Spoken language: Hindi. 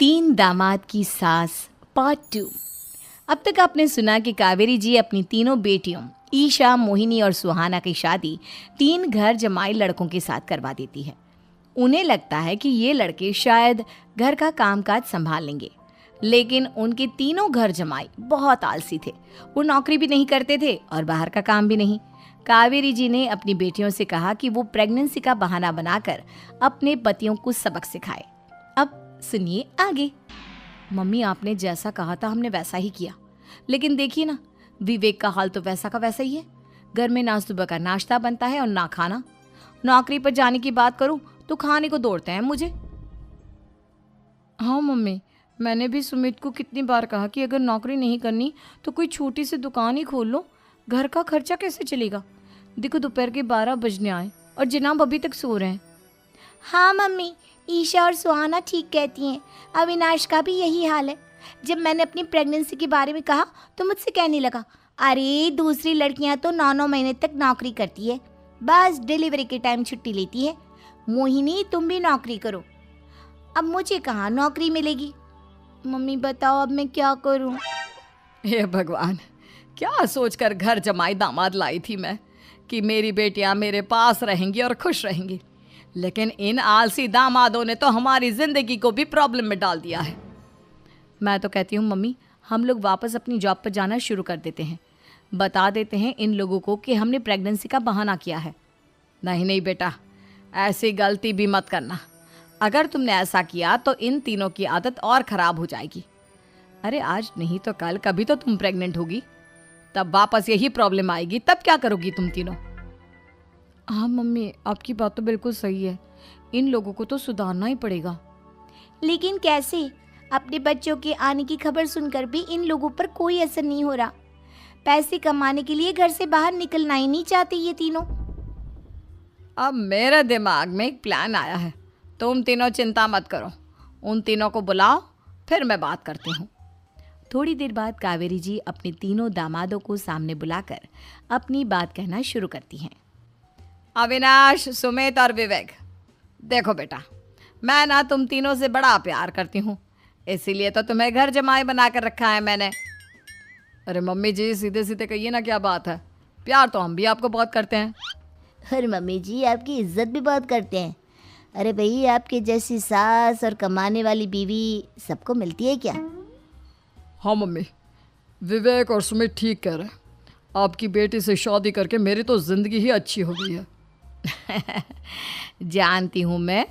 तीन दामाद की सास पार्ट 2। अब तक आपने सुना कि कावेरी जी अपनी तीनों बेटियों ईशा, मोहिनी और सुहाना की शादी 3 घर जमाई लड़कों के साथ करवा देती है। उन्हें लगता है कि ये लड़के शायद घर का कामकाज संभाल लेंगे, लेकिन उनके तीनों घर जमाई बहुत आलसी थे। वो नौकरी भी नहीं करते थे और बाहर का काम भी नहीं। कावेरी जी ने अपनी बेटियों से कहा कि वो प्रेगनेंसी का बहाना बनाकर अपने पतियों को सबक सिखाए। अब सुनिए आगे। मम्मी, आपने जैसा कहा था हमने वैसा ही किया, लेकिन देखिए ना, विवेक का हाल तो वैसा का वैसा ही है। घर में ना सुबह का नाश्ता बनता है और ना खाना। नौकरी पर जाने की बात करूं तो खाने को दौड़ते हैं मुझे। हाँ मम्मी, मैंने भी सुमित को कितनी बार कहा कि अगर नौकरी नहीं करनी तो कोई छोटी सी दुकान ही खोल लो। घर का खर्चा कैसे चलेगा? देखो दोपहर के 12 बजने आए और जनाब अभी तक सो रहे हैं। हाँ मम्मी, ईशा और सुहाना ठीक कहती हैं। अविनाश का भी यही हाल है। जब मैंने अपनी प्रेगनेंसी के बारे में कहा तो मुझसे कहने लगा, अरे दूसरी लड़कियां तो 9-9 महीने तक नौकरी करती है, बस डिलीवरी के टाइम छुट्टी लेती है। मोहिनी, तुम भी नौकरी करो। अब मुझे कहाँ नौकरी मिलेगी? मम्मी बताओ, अब मैं क्या करूँ? हे भगवान, क्या सोचकर घर जमाई दामाद लाई थी मैं कि मेरी बेटियां मेरे पास रहेंगी और खुश रहेंगी, लेकिन इन आलसी दामादों ने तो हमारी जिंदगी को भी प्रॉब्लम में डाल दिया है। मैं तो कहती हूँ मम्मी, हम लोग वापस अपनी जॉब पर जाना शुरू कर देते हैं। बता देते हैं इन लोगों को कि हमने प्रेगनेंसी का बहाना किया है। नहीं नहीं बेटा, ऐसी गलती भी मत करना। अगर तुमने ऐसा किया तो इन तीनों की आदत और ख़राब हो जाएगी। अरे आज नहीं तो कल कभी तो तुम प्रेग्नेंट होगी, तब वापस यही प्रॉब्लम आएगी। तब क्या करोगी तुम तीनों? हाँ मम्मी, आपकी बात तो बिल्कुल सही है। इन लोगों को तो सुधारना ही पड़ेगा। लेकिन कैसे? अपने बच्चों के आने की खबर सुनकर भी इन लोगों पर कोई असर नहीं हो रहा। पैसे कमाने के लिए घर से बाहर निकलना ही नहीं चाहते ये तीनों। अब मेरे दिमाग में एक प्लान आया है। तुम तीनों चिंता मत करो, उन तीनों को बुलाओ, फिर मैं बात करती हूँ। थोड़ी देर बाद कावेरी जी अपने तीनों दामादों को सामने बुलाकर अपनी बात कहना शुरू करती हैं। अविनाश, सुमित और विवेक, देखो बेटा, मैं ना तुम तीनों से बड़ा प्यार करती हूँ, इसीलिए तो तुम्हें घर जमाई बना कर रखा है मैंने। अरे मम्मी जी, सीधे सीधे कहिए ना, क्या बात है? प्यार तो हम भी आपको बहुत करते हैं। अरे मम्मी जी, आपकी इज्जत भी बहुत करते हैं। अरे भाई, आपके जैसी सास और कमाने वाली बीवी सबको मिलती है क्या? हाँ मम्मी, विवेक और सुमित ठीक कह रहे हैं। आपकी बेटी से शादी करके मेरी तो ज़िंदगी ही अच्छी हो गई है। जानती हूँ मैं,